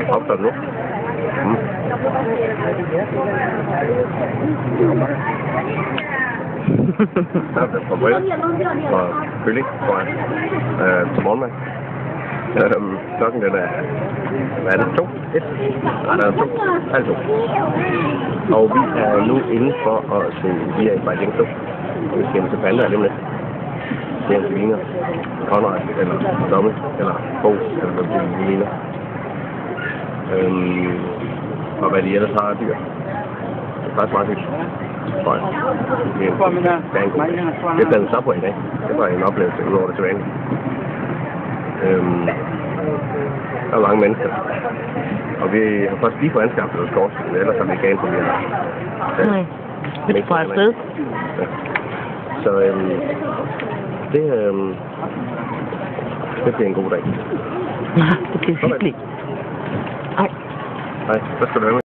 Opstår nu? Mm. Der er på brød og kylling, tror jeg, til morgenmad. Klokken den er, hvad er det, 2? 1? Nej, der er 2. Halv 2. Og vi er nu inde for at se via i Beijing 2. Og vi skal ind til Panda lige om lidt. Det er en ligner Conrad, eller Domme, eller Bo, eller hvad det ligner. Og hvad de ellers har af dyr. Det er faktisk meget hyggeligt, tror jeg. Det er blandt Subway i dag. Det var en oplevelse udover det tilbage. Der er mange mennesker. Og vi har først lige fået anskaffet noget skors, men ellers har vi ikke anset, vi har. Nej, det er fra afsted. Ja. Så det bliver en god dag. Det bliver hyggeligt. Nej, hvad skal du have med?